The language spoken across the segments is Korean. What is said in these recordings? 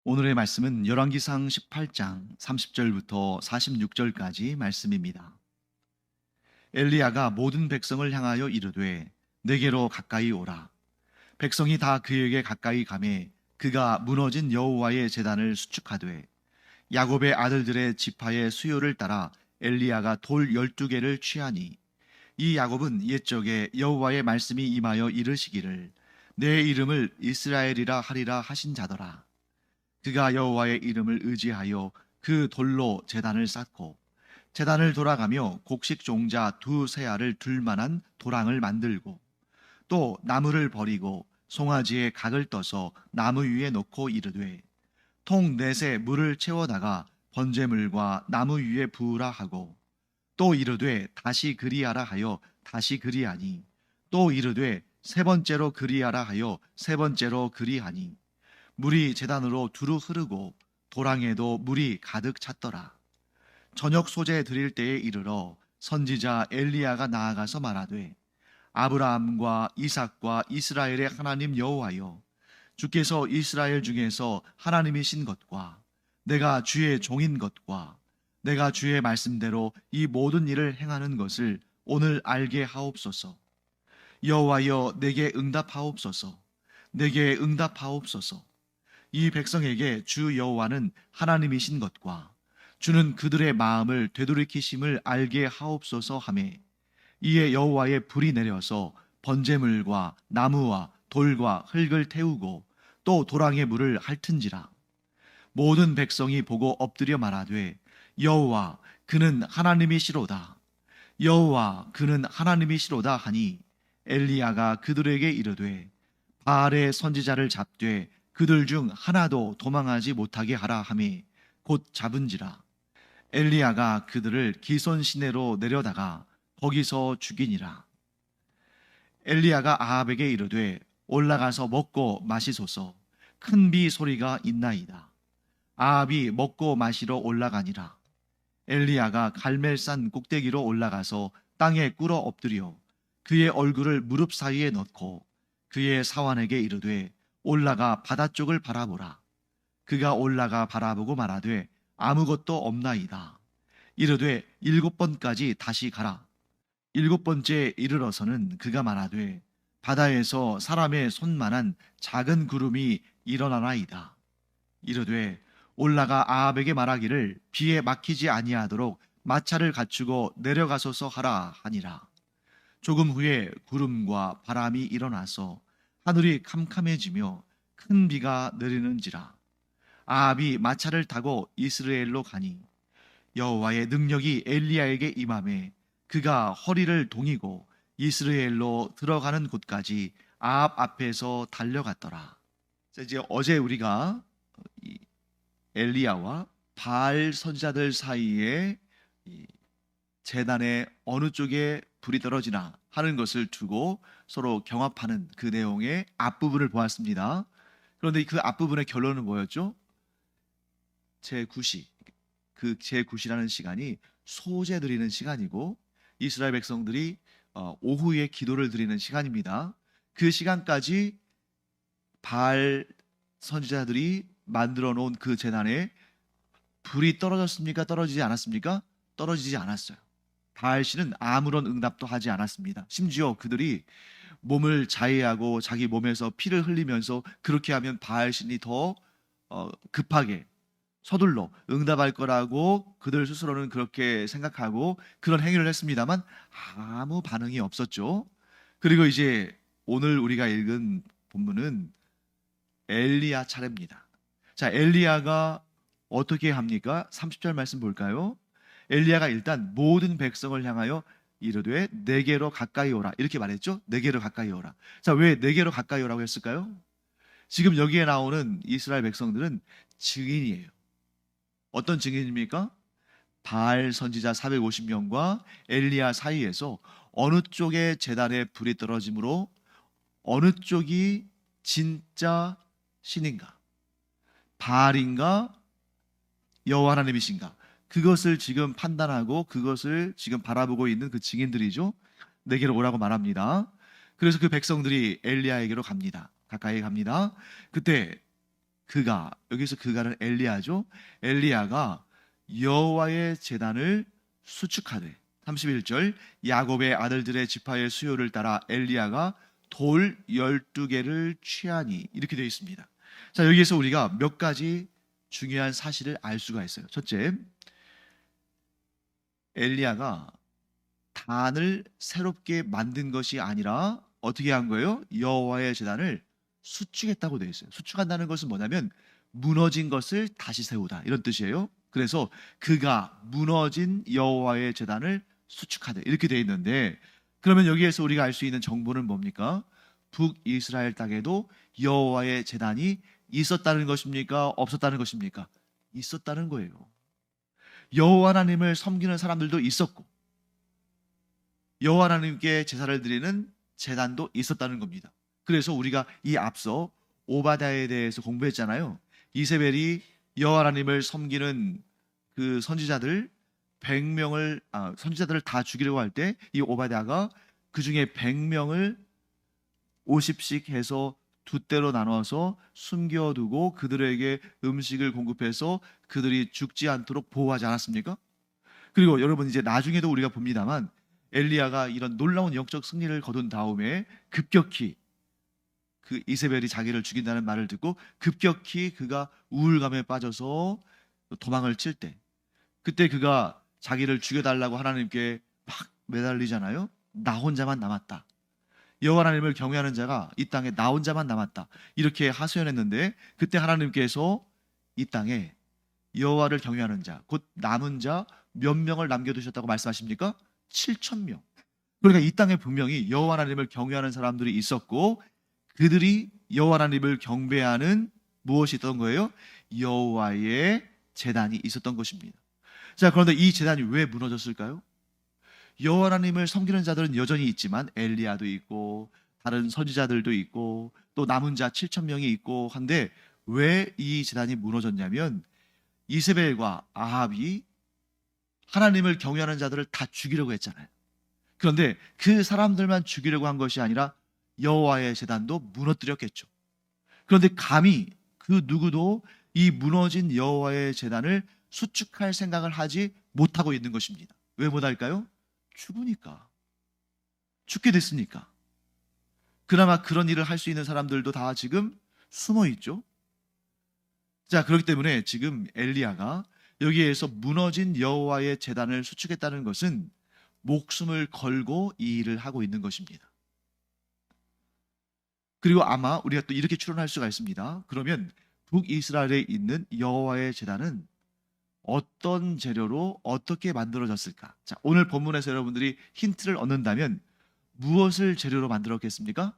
오늘의 말씀은 열왕기상 18장 30절부터 46절까지 말씀입니다. 엘리야가 모든 백성을 향하여 이르되 내게로 가까이 오라. 백성이 다 그에게 가까이 가매 그가 무너진 여호와의 제단을 수축하되 야곱의 아들들의 지파의 수요를 따라 엘리야가 돌 12개를 취하니 이 야곱은 옛적에 여호와의 말씀이 임하여 이르시기를 내 이름을 이스라엘이라 하리라 하신 자더라. 그가 여호와의 이름을 의지하여 그 돌로 제단을 쌓고 제단을 돌아가며 곡식 종자 두 세알을 둘 만한 도랑을 만들고 또 나무를 버리고 송아지에 각을 떠서 나무 위에 놓고 이르되 통 넷에 물을 채워다가 번제물과 나무 위에 부으라 하고 또 이르되 다시 그리하라 하여 다시 그리하니 또 이르되 세 번째로 그리하라 하여 세 번째로 그리하니 물이 제단으로 두루 흐르고 도랑에도 물이 가득 찼더라. 저녁 소재 드릴 때에 이르러 선지자 엘리야가 나아가서 말하되 아브라함과 이삭과 이스라엘의 하나님 여호와여, 주께서 이스라엘 중에서 하나님이신 것과 내가 주의 종인 것과 내가 주의 말씀대로 이 모든 일을 행하는 것을 오늘 알게 하옵소서. 여호와여, 내게 응답하옵소서. 내게 응답하옵소서. 이 백성에게 주 여호와는 하나님이신 것과 주는 그들의 마음을 되돌이키심을 알게 하옵소서 하매 이에 여호와의 불이 내려서 번제물과 나무와 돌과 흙을 태우고 또 도랑의 물을 핥은지라. 모든 백성이 보고 엎드려 말하되 여호와 그는 하나님이시로다. 여호와 그는 하나님이시로다 하니 엘리야가 그들에게 이르되 바알의 선지자를 잡되 그들 중 하나도 도망하지 못하게 하라 하매 곧 잡은지라. 엘리야가 그들을 기손 시내로 내려다가 거기서 죽이니라. 엘리야가 아합에게 이르되 올라가서 먹고 마시소서. 큰 비 소리가 있나이다. 아합이 먹고 마시러 올라가니라. 엘리야가 갈멜산 꼭대기로 올라가서 땅에 꿇어 엎드려 그의 얼굴을 무릎 사이에 넣고 그의 사환에게 이르되 올라가 바다 쪽을 바라보라. 그가 올라가 바라보고 말하되 아무것도 없나이다. 이르되 7번까지 다시 가라. 7번째 이르러서는 그가 말하되 바다에서 사람의 손만한 작은 구름이 일어나나이다. 이르되 올라가 아합에게 말하기를 비에 막히지 아니하도록 마차를 갖추고 내려가소서 하라 하니라. 조금 후에 구름과 바람이 일어나서 하늘이 캄캄해지며 큰 비가 내리는지라. 아합이 마차를 타고 이스라엘로 가니 여호와의 능력이 엘리야에게 임하매 그가 허리를 동이고 이스라엘로 들어가는 곳까지 아합 앞에서 달려갔더라. 자, 이제 어제 우리가 이 엘리야와 바알 선지자들 사이에 이 제단의 어느 쪽에 불이 떨어지나 하는 것을 두고 서로 경합하는 그 내용의 앞부분을 보았습니다. 그런데 그 앞부분의 결론은 뭐였죠? 제9시. 그 제9시라는 시간이 소제 드리는 시간이고 이스라엘 백성들이 오후에 기도를 드리는 시간입니다. 그 시간까지 바알 선지자들이 만들어 놓은 그 제단에 불이 떨어졌습니까? 떨어지지 않았습니까? 떨어지지 않았어요. 바알 신은 아무런 응답도 하지 않았습니다. 심지어 그들이 몸을 자해하고 자기 몸에서 피를 흘리면서 그렇게 하면 바알 신이 더 급하게 서둘러 응답할 거라고 그들 스스로는 그렇게 생각하고 그런 행위를 했습니다만 아무 반응이 없었죠. 그리고 이제 오늘 우리가 읽은 본문은 엘리야 차례입니다. 자, 엘리야가 어떻게 합니까? 30절 말씀 볼까요? 엘리야가 일단 모든 백성을 향하여 이르되 내게로 가까이 오라 이렇게 말했죠. 내게로 가까이 오라. 자, 왜 내게로 가까이 오라고 했을까요? 지금 여기에 나오는 이스라엘 백성들은 증인이에요. 어떤 증인입니까? 바알 선지자 450명과 엘리야 사이에서 어느 쪽에 제단에 불이 떨어짐으로 어느 쪽이 진짜 신인가, 바알인가, 여호와 하나님이신가, 그것을 지금 판단하고 그것을 지금 바라보고 있는 그 증인들이죠. 내게로 오라고 말합니다. 그래서 그 백성들이 엘리야에게로 갑니다. 가까이 갑니다. 그때 그가, 여기서 그가는 엘리야죠. 엘리야가 여호와의 제단을 수축하되, 31절, 야곱의 아들들의 지파의 수요를 따라 엘리야가 돌 12개를 취하니, 이렇게 되어 있습니다. 자, 여기에서 우리가 몇 가지 중요한 사실을 알 수가 있어요. 첫째, 엘리야가 단을 새롭게 만든 것이 아니라 어떻게 한 거예요? 여호와의 제단을 수축했다고 되어 있어요. 수축한다는 것은 뭐냐면 무너진 것을 다시 세우다, 이런 뜻이에요. 그래서 그가 무너진 여호와의 제단을 수축하되, 이렇게 되어 있는데, 그러면 여기에서 우리가 알 수 있는 정보는 뭡니까? 북이스라엘 땅에도 여호와의 제단이 있었다는 것입니까? 없었다는 것입니까? 있었다는 거예요. 여호와 하나님을 섬기는 사람들도 있었고, 여호와 하나님께 제사를 드리는 제단도 있었다는 겁니다. 그래서 우리가 이 앞서 오바댜에 대해서 공부했잖아요. 이세벨이 여호와 하나님을 섬기는 그 선지자들 100명을 선지자들을 다 죽이려고 할 때 이 오바댜가 그 중에 100명을 50씩 해서 두 때로 나눠서 숨겨두고 그들에게 음식을 공급해서 그들이 죽지 않도록 보호하지 않았습니까? 그리고 여러분, 이제 나중에도 우리가 봅니다만 엘리야가 이런 놀라운 영적 승리를 거둔 다음에 급격히 그 이세벨이 자기를 죽인다는 말을 듣고 급격히 그가 우울감에 빠져서 도망을 칠 때, 그때 그가 자기를 죽여달라고 하나님께 막 매달리잖아요. 나 혼자만 남았다. 여호와 하나님을 경외하는 자가 이 땅에 나 혼자만 남았다, 이렇게 하소연했는데, 그때 하나님께서 이 땅에 여호와를 경외하는 자, 곧 남은 자 몇 명을 남겨두셨다고 말씀하십니까? 7,000명. 그러니까 이 땅에 분명히 여호와 하나님을 경외하는 사람들이 있었고, 그들이 여호와 하나님을 경배하는 무엇이 있던 거예요? 여호와의 제단이 있었던 것입니다. 자, 그런데 이 제단이 왜 무너졌을까요? 여호와 하나님을 섬기는 자들은 여전히 있지만 엘리야도 있고 다른 선지자들도 있고 또 남은 자 7,000명이 있고 한데, 왜 이 제단이 무너졌냐면 이세벨과 아합이 하나님을 경외하는 자들을 다 죽이려고 했잖아요. 그런데 그 사람들만 죽이려고 한 것이 아니라 여호와의 제단도 무너뜨렸겠죠. 그런데 감히 그 누구도 이 무너진 여호와의 제단을 수축할 생각을 하지 못하고 있는 것입니다. 왜 못할까요? 죽으니까. 죽게 됐으니까. 그나마 그런 일을 할 수 있는 사람들도 다 지금 숨어 있죠. 자, 그렇기 때문에 지금 엘리야가 여기에서 무너진 여호와의 제단을 수축했다는 것은 목숨을 걸고 이 일을 하고 있는 것입니다. 그리고 아마 우리가 또 이렇게 추론할 수가 있습니다. 그러면 북이스라엘에 있는 여호와의 제단은 어떤 재료로 어떻게 만들어졌을까? 자, 오늘 본문에서 여러분들이 힌트를 얻는다면 무엇을 재료로 만들었겠습니까?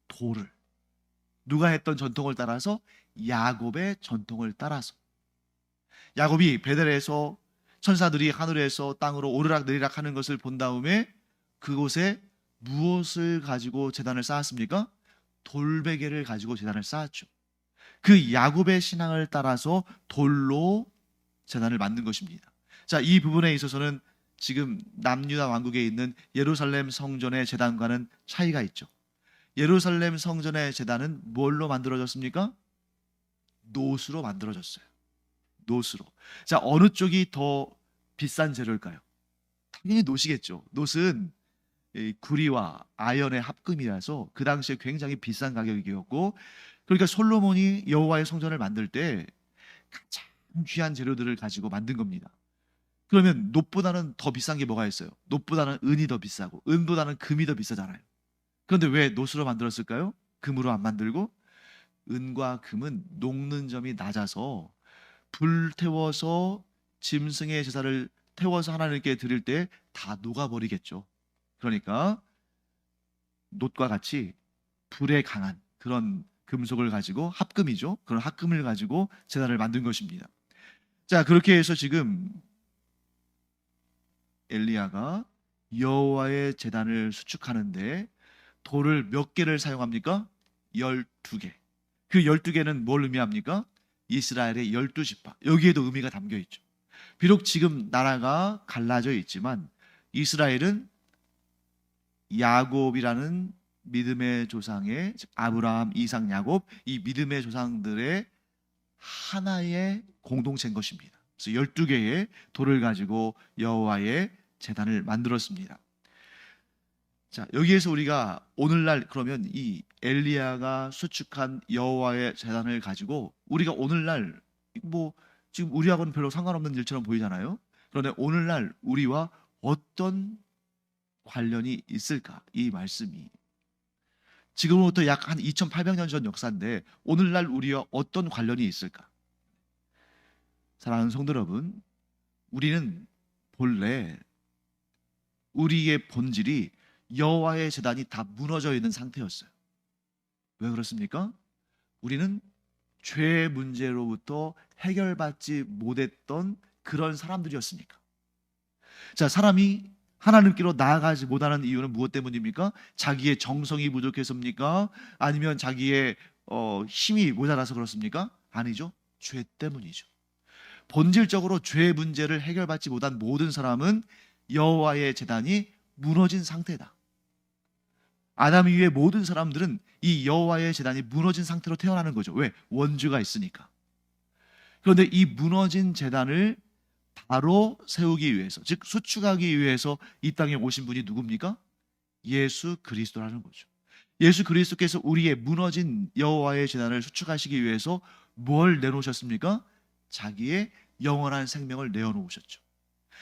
돌을. 누가 했던 전통을 따라서? 야곱의 전통을 따라서. 야곱이 베델에서 천사들이 하늘에서 땅으로 오르락내리락 하는 것을 본 다음에 그곳에 무엇을 가지고 제단을 쌓았습니까? 돌베개를 가지고 제단을 쌓았죠. 그 야곱의 신앙을 따라서 돌로 제단을 만든 것입니다. 자, 이 부분에 있어서는 지금 남유다 왕국에 있는 예루살렘 성전의 제단과는 차이가 있죠. 예루살렘 성전의 제단은 뭘로 만들어졌습니까? 노수로 만들어졌어요. 노수로. 자, 어느 쪽이 더 비싼 재료일까요? 당연히 노시겠죠. 노스는 구리와 아연의 합금이라서 그 당시에 굉장히 비싼 가격이었고, 그러니까 솔로몬이 여호와의 성전을 만들 때 가장 귀한 재료들을 가지고 만든 겁니다. 그러면 놋보다는 더 비싼 게 뭐가 있어요? 놋보다는 은이 더 비싸고 은보다는 금이 더 비싸잖아요. 그런데 왜 노수로 만들었을까요? 금으로 안 만들고? 은과 금은 녹는 점이 낮아서 불 태워서 짐승의 제사를 태워서 하나님께 드릴 때 다 녹아버리겠죠. 그러니까 놋과 같이 불에 강한 그런 금속을 가지고, 합금이죠. 그런 합금을 가지고 제단을 만든 것입니다. 자, 그렇게 해서 지금 엘리야가 여호와의 제단을 수축하는데 돌을 몇 개를 사용합니까? 12개. 그 12개는 뭘 의미합니까? 이스라엘의 12지파. 여기에도 의미가 담겨 있죠. 비록 지금 나라가 갈라져 있지만 이스라엘은 야곱이라는 믿음의 조상의, 즉 아브라함, 이삭, 야곱, 이 믿음의 조상들의 하나의 공동체인 것입니다. 그래서 12개의 돌을 가지고 여호와의 제단을 만들었습니다. 자, 여기에서 우리가 오늘날 그러면 이 엘리야가 수축한 여호와의 제단을 가지고 우리가 오늘날 뭐 지금 우리하고는 별로 상관없는 일처럼 보이잖아요. 그런데 오늘날 우리와 어떤 관련이 있을까? 이 말씀이 지금부터 약 한 2800년 전 역사인데 오늘날 우리와 어떤 관련이 있을까? 사랑하는 성도 여러분, 우리는 본래 우리의 본질이 여호와의 제단이 다 무너져 있는 상태였어요. 왜 그렇습니까? 우리는 죄의 문제로부터 해결받지 못했던 그런 사람들이었으니까. 자, 사람이 하나님께로 나아가지 못하는 이유는 무엇 때문입니까? 자기의 정성이 부족해서입니까? 아니면 자기의 힘이 모자라서 그렇습니까? 아니죠. 죄 때문이죠. 본질적으로 죄의 문제를 해결받지 못한 모든 사람은 여호와의 제단이 무너진 상태다. 아담 이후의 모든 사람들은 이 여호와의 제단이 무너진 상태로 태어나는 거죠. 왜? 원죄가 있으니까. 그런데 이 무너진 제단을 바로 세우기 위해서, 즉 수축하기 위해서 이 땅에 오신 분이 누굽니까? 예수 그리스도라는 거죠. 예수 그리스도께서 우리의 무너진 여호와의 제단을 수축하시기 위해서 뭘 내놓으셨습니까? 자기의 영원한 생명을 내어놓으셨죠.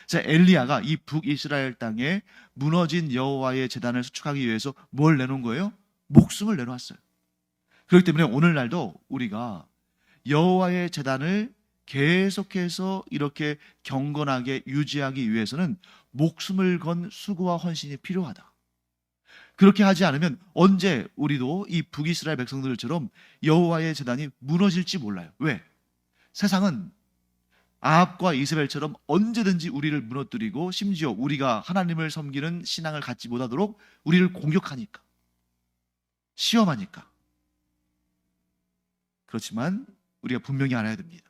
자, 엘리야가 이 북이스라엘 땅에 무너진 여호와의 제단을 수축하기 위해서 뭘 내놓은 거예요? 목숨을 내놓았어요. 그렇기 때문에 오늘날도 우리가 여호와의 제단을 계속해서 이렇게 경건하게 유지하기 위해서는 목숨을 건 수고와 헌신이 필요하다. 그렇게 하지 않으면 언제 우리도 이 북이스라엘 백성들처럼 여호와의 제단이 무너질지 몰라요. 왜? 세상은 아합과 이세벨처럼 언제든지 우리를 무너뜨리고 심지어 우리가 하나님을 섬기는 신앙을 갖지 못하도록 우리를 공격하니까, 시험하니까. 그렇지만 우리가 분명히 알아야 됩니다.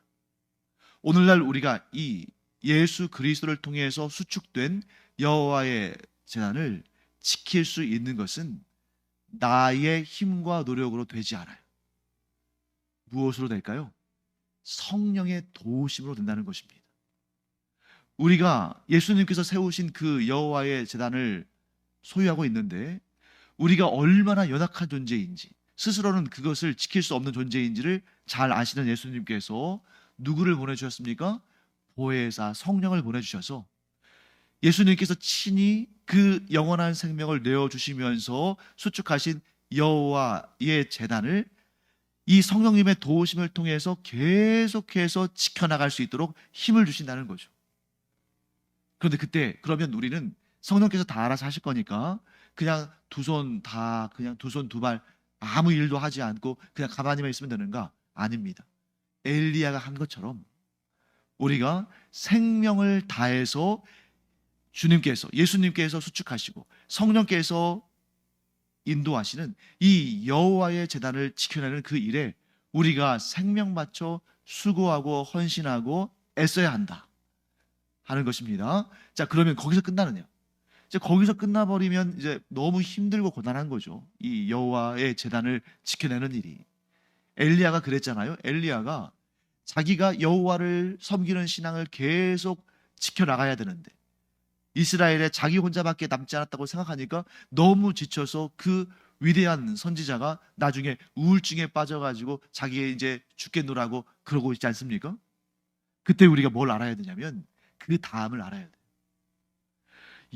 오늘날 우리가 이 예수 그리스도를 통해서 수축된 여호와의 제단을 지킬 수 있는 것은 나의 힘과 노력으로 되지 않아요. 무엇으로 될까요? 성령의 도우심으로 된다는 것입니다. 우리가 예수님께서 세우신 그 여호와의 제단을 소유하고 있는데 우리가 얼마나 연약한 존재인지, 스스로는 그것을 지킬 수 없는 존재인지를 잘 아시는 예수님께서 누구를 보내주셨습니까? 보혜사 성령을 보내주셔서 예수님께서 친히 그 영원한 생명을 내어주시면서 수축하신 여호와의 제단을 이 성령님의 도우심을 통해서 계속해서 지켜나갈 수 있도록 힘을 주신다는 거죠. 그런데 그때 그러면 우리는 성령께서 다 알아서 하실 거니까 그냥 두 손 다 그냥 두 손 두 발 아무 일도 하지 않고 그냥 가만히만 있으면 되는가? 아닙니다. 엘리야가 한 것처럼 우리가 생명을 다해서 주님께서, 예수님께서 수축하시고 성령께서 인도하시는 이 여호와의 제단을 지켜내는 그 일에 우리가 생명 바쳐 수고하고 헌신하고 애써야 한다 하는 것입니다. 자, 그러면 거기서 끝나느냐? 이제 거기서 끝나버리면 이제 너무 힘들고 고단한 거죠. 이 여호와의 제단을 지켜내는 일이. 엘리야가 그랬잖아요. 엘리야가 자기가 여호와를 섬기는 신앙을 계속 지켜나가야 되는데 이스라엘에 자기 혼자밖에 남지 않았다고 생각하니까 너무 지쳐서 그 위대한 선지자가 나중에 우울증에 빠져가지고 자기 이제 죽겠노라고 그러고 있지 않습니까? 그때 우리가 뭘 알아야 되냐면 그 다음을 알아야 돼요.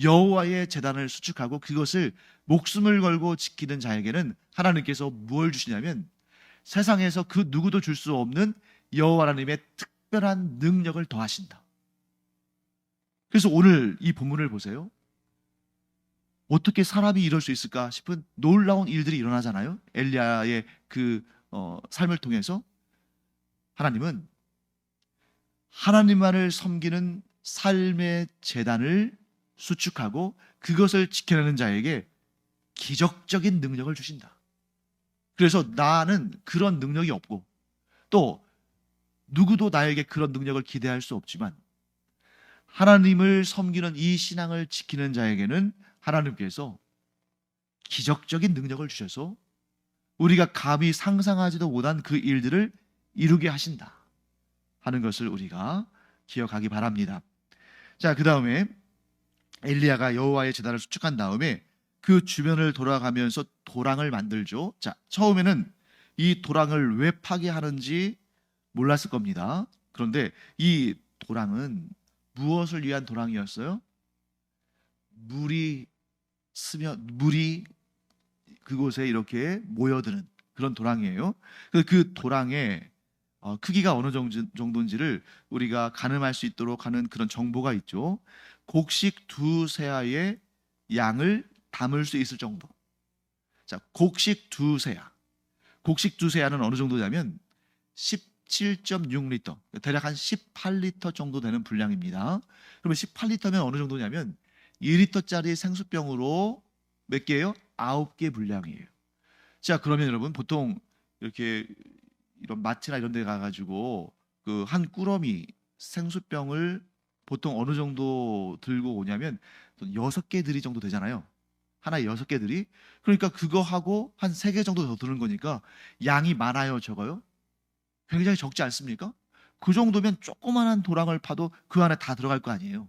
여호와의 제단을 수축하고 그것을 목숨을 걸고 지키는 자에게는 하나님께서 뭘 주시냐면 세상에서 그 누구도 줄 수 없는 여호와 하나님의 특별한 능력을 더하신다. 그래서 오늘 이 본문을 보세요. 어떻게 사람이 이럴 수 있을까 싶은 놀라운 일들이 일어나잖아요. 엘리야의 그 삶을 통해서 하나님은 하나님만을 섬기는 삶의 제단을 수축하고 그것을 지켜내는 자에게 기적적인 능력을 주신다. 그래서 나는 그런 능력이 없고 또 누구도 나에게 그런 능력을 기대할 수 없지만 하나님을 섬기는 이 신앙을 지키는 자에게는 하나님께서 기적적인 능력을 주셔서 우리가 감히 상상하지도 못한 그 일들을 이루게 하신다. 하는 것을 우리가 기억하기 바랍니다. 자, 그 다음에 엘리야가 여호와의 제단을 수축한 다음에 그 주변을 돌아가면서 도랑을 만들죠. 자, 처음에는 이 도랑을 왜 파괴하는지 몰랐을 겁니다. 그런데 이 도랑은 무엇을 위한 도랑이었어요? 물이 그곳에 이렇게 모여드는 그런 도랑이에요. 그 도랑의 크기가 어느 정도인지를 우리가 가늠할 수 있도록 하는 그런 정보가 있죠. 곡식 두 세아의 양을 담을 수 있을 정도. 자, 곡식 두 세아. 곡식 두 세아는 어느 정도냐면 17.6리터, 대략 한 18리터 정도 되는 분량입니다. 그러면 18리터면 어느 정도냐면 2리터짜리 생수병으로 몇 개예요? 9개 분량이에요. 자, 그러면 여러분 보통 이렇게 이런 마트나 이런 데 가가지고 그 한 꾸러미 생수병을 보통 어느 정도 들고 오냐면 6개들이 정도 되잖아요. 하나에 6개들이. 그러니까 그거 하고 한 3개 정도 더 드는 거니까 양이 많아요, 적어요? 굉장히 적지 않습니까? 그 정도면 조그만한 도랑을 파도 그 안에 다 들어갈 거 아니에요.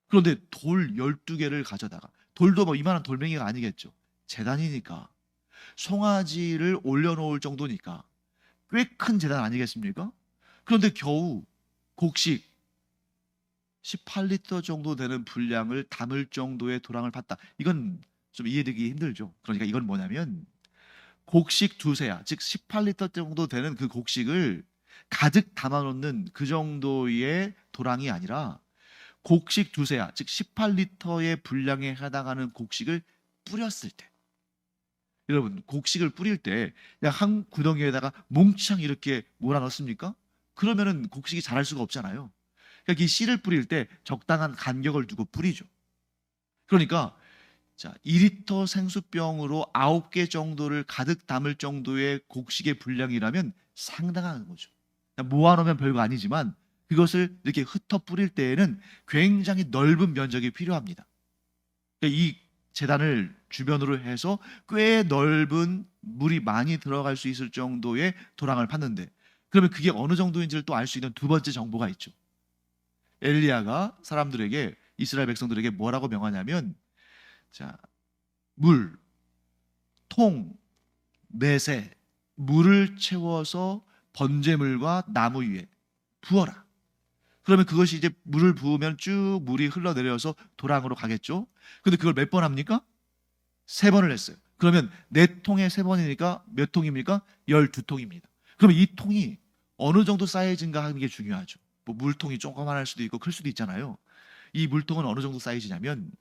그런데 돌 12개를 가져다가, 돌도 뭐 이만한 돌멩이가 아니겠죠. 제단이니까 송아지를 올려놓을 정도니까 꽤 큰 제단 아니겠습니까? 그런데 겨우 곡식 18리터 정도 되는 분량을 담을 정도의 도랑을 팠다. 이건 좀 이해되기 힘들죠. 그러니까 이건 뭐냐면 곡식 두세야, 즉 18리터 정도 되는 그 곡식을 가득 담아놓는 그 정도의 도랑이 아니라 곡식 두세야, 즉 18리터의 분량에 해당하는 곡식을 뿌렸을 때, 여러분 곡식을 뿌릴 때 그냥 한 구덩이에다가 몽창 이렇게 몰아넣습니까? 그러면은 곡식이 자랄 수가 없잖아요. 그러니까 이 씨를 뿌릴 때 적당한 간격을 두고 뿌리죠. 그러니까 자, 2리터 생수병으로 9개 정도를 가득 담을 정도의 곡식의 분량이라면 상당한 거죠. 모아놓으면 별거 아니지만 그것을 이렇게 흩어 뿌릴 때에는 굉장히 넓은 면적이 필요합니다. 그러니까 이 재단을 주변으로 해서 꽤 넓은 물이 많이 들어갈 수 있을 정도의 도랑을 팠는데, 그러면 그게 어느 정도인지를 또 알 수 있는 두 번째 정보가 있죠. 엘리야가 사람들에게, 이스라엘 백성들에게 뭐라고 명하냐면, 자, 물, 통, 넷에 물을 채워서 번제물과 나무 위에 부어라. 그러면 그것이 이제 물을 부으면 쭉 물이 흘러내려서 도랑으로 가겠죠. 근데 그걸 몇 번 합니까? 3번을 했어요. 그러면 4통에 3번이니까 몇 통입니까? 12통입니다. 그러면 이 통이 어느 정도 사이즈인가 하는 게 중요하죠. 뭐 물통이 조그만할 수도 있고 클 수도 있잖아요. 이 물통은 어느 정도 사이즈냐면,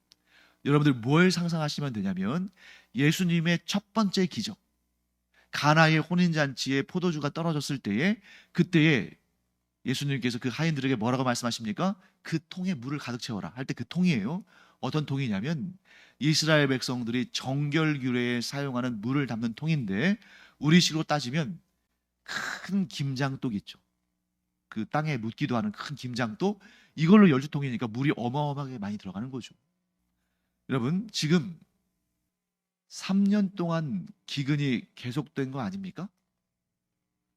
여러분들 뭘 상상하시면 되냐면, 예수님의 첫 번째 기적, 가나의 혼인잔치에 포도주가 떨어졌을 때에, 그때에 예수님께서 그 하인들에게 뭐라고 말씀하십니까? 그 통에 물을 가득 채워라 할 때 그 통이에요. 어떤 통이냐면 이스라엘 백성들이 정결규례에 사용하는 물을 담는 통인데, 우리식으로 따지면 큰 김장독 있죠. 그 땅에 묻기도 하는 큰 김장독, 이걸로 열주통이니까 물이 어마어마하게 많이 들어가는 거죠. 여러분 지금 3년 동안 기근이 계속된 거 아닙니까?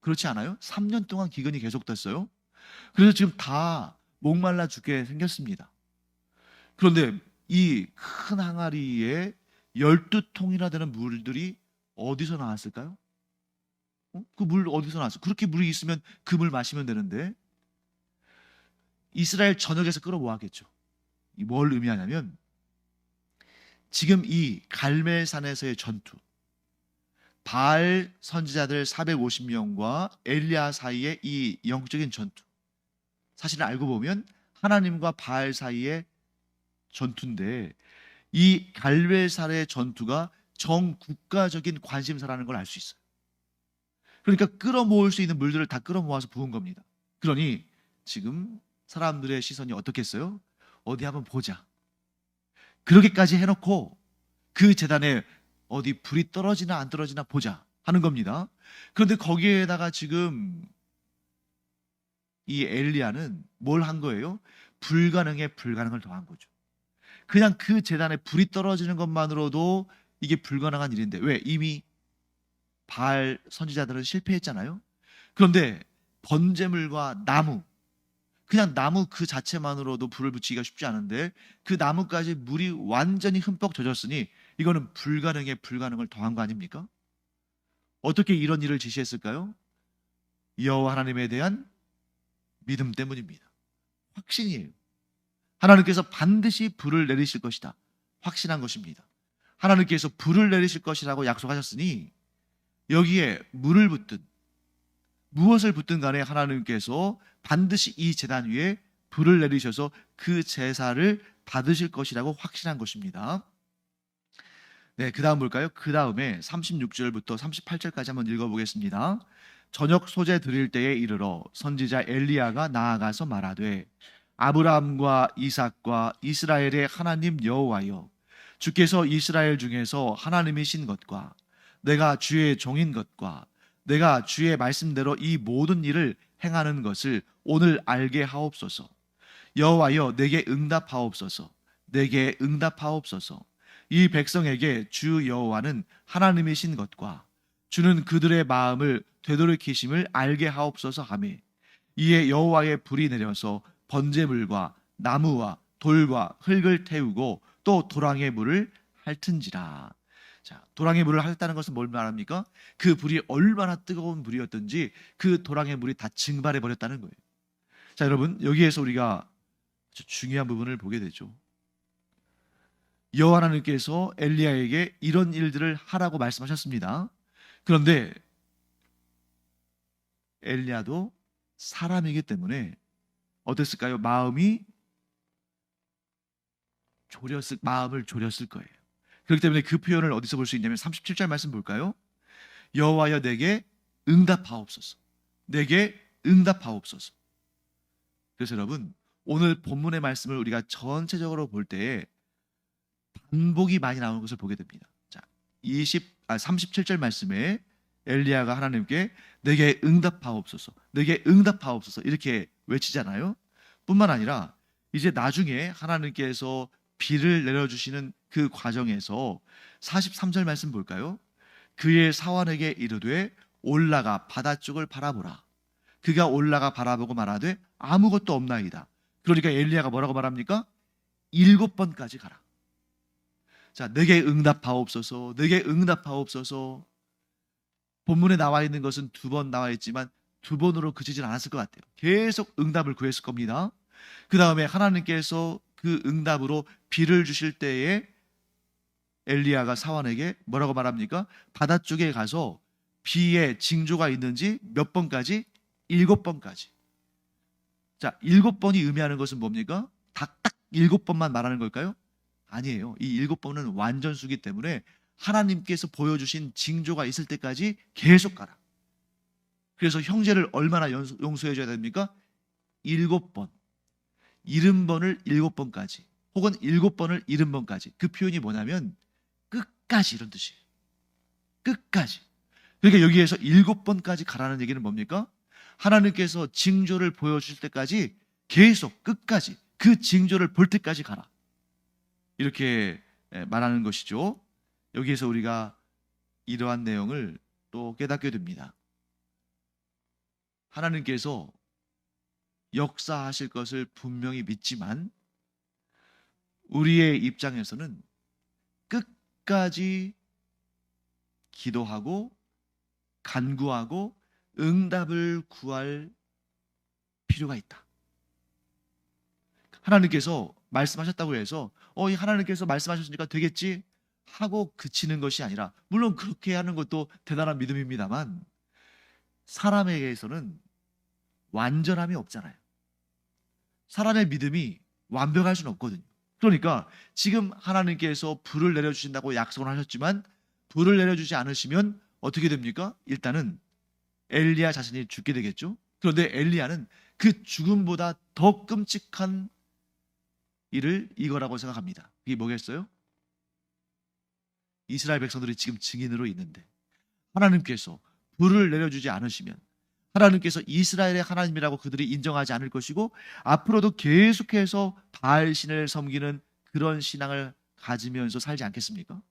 그렇지 않아요? 3년 동안 기근이 계속됐어요. 그래서 지금 다 목말라 죽게 생겼습니다. 그런데 이 큰 항아리에 12통이나 되는 물들이 어디서 나왔을까요? 그 물 어디서 나왔어? 그렇게 물이 있으면 그 물 마시면 되는데, 이스라엘 전역에서 끌어모았겠죠. 뭘 의미하냐면, 지금 이 갈멜산에서의 전투, 바알 선지자들 450명과 엘리야 사이의 이 영적인 전투, 사실은 알고 보면 하나님과 바알 사이의 전투인데, 이 갈멜산의 전투가 전 국가적인 관심사라는 걸 알 수 있어요. 그러니까 끌어모을 수 있는 물들을 다 끌어모아서 부은 겁니다. 그러니 지금 사람들의 시선이 어떻겠어요? 어디 한번 보자, 그러기까지 해놓고 그 제단에 어디 불이 떨어지나 안 떨어지나 보자 하는 겁니다. 그런데 거기에다가 지금 이 엘리야는 뭘 한 거예요? 불가능에 불가능을 더한 거죠. 그냥 그 제단에 불이 떨어지는 것만으로도 이게 불가능한 일인데, 왜? 이미 바알 선지자들은 실패했잖아요. 그런데 번제물과 나무, 그냥 나무 그 자체만으로도 불을 붙이기가 쉽지 않은데 그 나무까지 물이 완전히 흠뻑 젖었으니 이거는 불가능에 불가능을 더한 거 아닙니까? 어떻게 이런 일을 지시했을까요? 여호와 하나님에 대한 믿음 때문입니다. 확신이에요. 하나님께서 반드시 불을 내리실 것이다. 확신한 것입니다. 하나님께서 불을 내리실 것이라고 약속하셨으니 여기에 물을 붓든 무엇을 붓든 간에 하나님께서 반드시 이 제단 위에 불을 내리셔서 그 제사를 받으실 것이라고 확신한 것입니다. 네, 그 다음 볼까요? 그 다음에 36절부터 38절까지 한번 읽어보겠습니다. 저녁 소재 드릴 때에 이르러 선지자 엘리야가 나아가서 말하되 아브라함과 이삭과 이스라엘의 하나님 여호와여, 주께서 이스라엘 중에서 하나님이신 것과 내가 주의 종인 것과 내가 주의 말씀대로 이 모든 일을 행하는 것을 오늘 알게 하옵소서. 여호와여, 내게 응답하옵소서. 내게 응답하옵소서. 이 백성에게 주 여호와는 하나님이신 것과 주는 그들의 마음을 되돌이키심을 알게 하옵소서 하매, 이에 여호와의 불이 내려서 번제물과 나무와 돌과 흙을 태우고 또 도랑의 물을 핥은지라. 자, 도랑의 물을 핥았다는 것은 뭘 말합니까? 그 불이 얼마나 뜨거운 불이었든지 그 도랑의 물이 다 증발해 버렸다는 거예요. 자, 여러분, 여기에서 우리가 아주 중요한 부분을 보게 되죠. 여호와 하나님께서 엘리야에게 이런 일들을 하라고 말씀하셨습니다. 그런데 엘리야도 사람이기 때문에 어땠을까요? 마음을 졸였을 거예요. 그렇기 때문에 그 표현을 어디서 볼 수 있냐면 37절 말씀 볼까요? 여호와여, 내게 응답하옵소서. 내게 응답하옵소서. 그래서 여러분, 오늘 본문의 말씀을 우리가 전체적으로 볼 때에 반복이 많이 나오는 것을 보게 됩니다. 자, 37절 말씀에 엘리야가 하나님께 내게 응답하옵소서, 내게 응답하옵소서 이렇게 외치잖아요. 뿐만 아니라 이제 나중에 하나님께서 비를 내려주시는 그 과정에서 43절 말씀 볼까요? 그의 사환에게 이르되 올라가 바다 쪽을 바라보라. 그가 올라가 바라보고 말하되 아무것도 없나이다. 그러니까 엘리야가 뭐라고 말합니까? 7번까지 가라. 자, 내게 응답하옵소서, 내게 응답하옵소서. 본문에 나와 있는 것은 2번 나와 있지만 2번으로 그치진 않았을 것 같아요. 계속 응답을 구했을 겁니다. 그 다음에 하나님께서 그 응답으로 비를 주실 때에 엘리야가 사환에게 뭐라고 말합니까? 바다 쪽에 가서 비의 징조가 있는지 몇 번까지? 7번까지. 자, 7번이 의미하는 것은 뭡니까? 딱 7번만 말하는 걸까요? 아니에요. 이 7번은 완전수기 때문에 하나님께서 보여주신 징조가 있을 때까지 계속 가라. 그래서 형제를 얼마나 용서해 줘야 됩니까? 7번. 70번을 7번까지, 혹은 7번을 70번까지. 그 표현이 뭐냐면 끝까지, 이런 뜻이에요. 끝까지. 그러니까 여기에서 7번까지 가라는 얘기는 뭡니까? 하나님께서 징조를 보여주실 때까지 계속 끝까지 그 징조를 볼 때까지 가라. 이렇게 말하는 것이죠. 여기에서 우리가 이러한 내용을 또 깨닫게 됩니다. 하나님께서 역사하실 것을 분명히 믿지만 우리의 입장에서는 끝까지 기도하고 간구하고 응답을 구할 필요가 있다. 하나님께서 말씀하셨다고 해서 하나님께서 말씀하셨으니까 되겠지 하고 그치는 것이 아니라, 물론 그렇게 하는 것도 대단한 믿음입니다만 사람에게서는 완전함이 없잖아요. 사람의 믿음이 완벽할 수는 없거든요. 그러니까 지금 하나님께서 불을 내려주신다고 약속을 하셨지만 불을 내려주지 않으시면 어떻게 됩니까? 일단은 엘리야 자신이 죽게 되겠죠. 그런데 엘리야는 그 죽음보다 더 끔찍한 일을 이거라고 생각합니다. 이게 뭐겠어요? 이스라엘 백성들이 지금 증인으로 있는데 하나님께서 불을 내려주지 않으시면 하나님께서 이스라엘의 하나님이라고 그들이 인정하지 않을 것이고 앞으로도 계속해서 바알신을 섬기는 그런 신앙을 가지면서 살지 않겠습니까?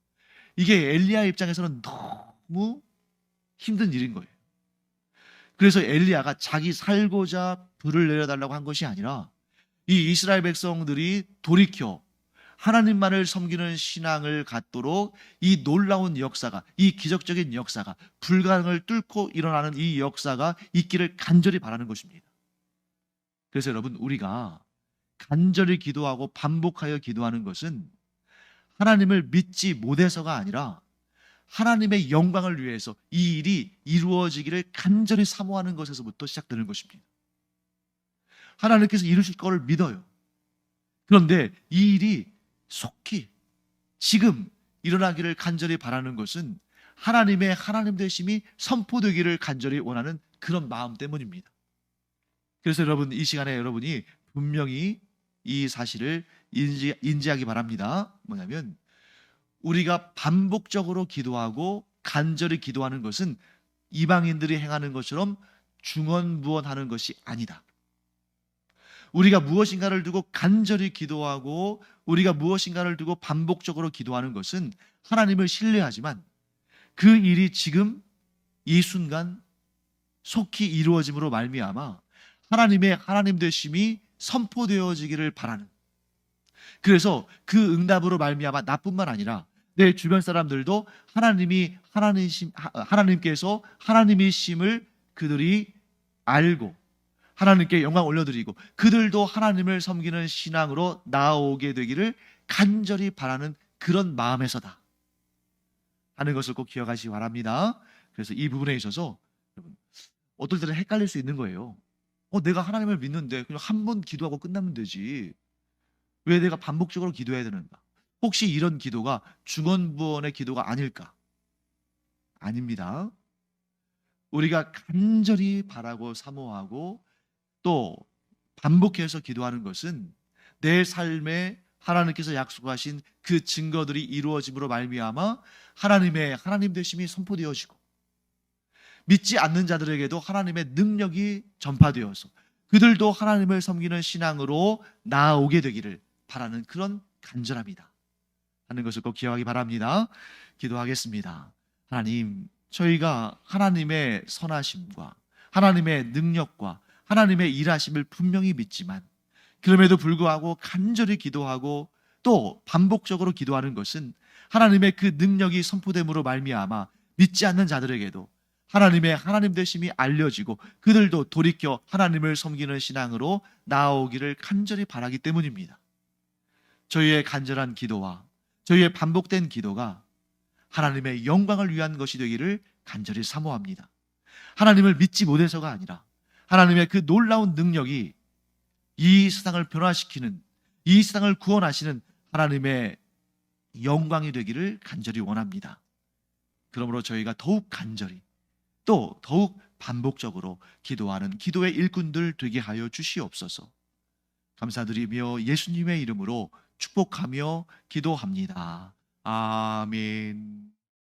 이게 엘리야 입장에서는 너무 힘든 일인 거예요. 그래서 엘리야가 자기 살고자 불을 내려달라고 한 것이 아니라 이 이스라엘 백성들이 돌이켜 하나님만을 섬기는 신앙을 갖도록 이 놀라운 역사가, 이 기적적인 역사가, 불가능을 뚫고 일어나는 이 역사가 있기를 간절히 바라는 것입니다. 그래서 여러분, 우리가 간절히 기도하고 반복하여 기도하는 것은 하나님을 믿지 못해서가 아니라 하나님의 영광을 위해서 이 일이 이루어지기를 간절히 사모하는 것에서부터 시작되는 것입니다. 하나님께서 이루실 것을 믿어요. 그런데 이 일이 속히 지금 일어나기를 간절히 바라는 것은 하나님의 하나님 되심이 선포되기를 간절히 원하는 그런 마음 때문입니다. 그래서 여러분, 이 시간에 여러분이 분명히 이 사실을 인지하기 바랍니다. 뭐냐면 우리가 반복적으로 기도하고 간절히 기도하는 것은 이방인들이 행하는 것처럼 중언부언하는 것이 아니다. 우리가 무엇인가를 두고 간절히 기도하고 우리가 무엇인가를 두고 반복적으로 기도하는 것은 하나님을 신뢰하지만 그 일이 지금 이 순간 속히 이루어짐으로 말미암아 하나님의 하나님 되심이 선포되어지기를 바라는, 그래서 그 응답으로 말미암아 나뿐만 아니라 내 주변 사람들도 하나님께서 하나님이심을 그들이 알고 하나님께 영광 올려드리고 그들도 하나님을 섬기는 신앙으로 나아오게 되기를 간절히 바라는 그런 마음에서다 하는 것을 꼭 기억하시기 바랍니다. 그래서 이 부분에 있어서 여러분, 어떨 때는 헷갈릴 수 있는 거예요. 내가 하나님을 믿는데 그냥 한 번 기도하고 끝나면 되지, 왜 내가 반복적으로 기도해야 되는가? 혹시 이런 기도가 중언부언의 기도가 아닐까? 아닙니다. 우리가 간절히 바라고 사모하고 또 반복해서 기도하는 것은 내 삶에 하나님께서 약속하신 그 증거들이 이루어짐으로 말미암아 하나님의 하나님 되심이 선포되어지고 믿지 않는 자들에게도 하나님의 능력이 전파되어서 그들도 하나님을 섬기는 신앙으로 나아오게 되기를 바라는 그런 간절함이다 하는 것을 꼭 기억하기 바랍니다. 기도하겠습니다. 하나님, 저희가 하나님의 선하심과 하나님의 능력과 하나님의 일하심을 분명히 믿지만 그럼에도 불구하고 간절히 기도하고 또 반복적으로 기도하는 것은 하나님의 그 능력이 선포됨으로 말미암아 믿지 않는 자들에게도 하나님의 하나님 되심이 알려지고 그들도 돌이켜 하나님을 섬기는 신앙으로 나아오기를 간절히 바라기 때문입니다. 저희의 간절한 기도와 저희의 반복된 기도가 하나님의 영광을 위한 것이 되기를 간절히 사모합니다. 하나님을 믿지 못해서가 아니라 하나님의 그 놀라운 능력이 이 세상을 변화시키는, 이 세상을 구원하시는 하나님의 영광이 되기를 간절히 원합니다. 그러므로 저희가 더욱 간절히 또 더욱 반복적으로 기도하는 기도의 일꾼들 되게 하여 주시옵소서. 감사드리며 예수님의 이름으로 축복하며 기도합니다. 아멘.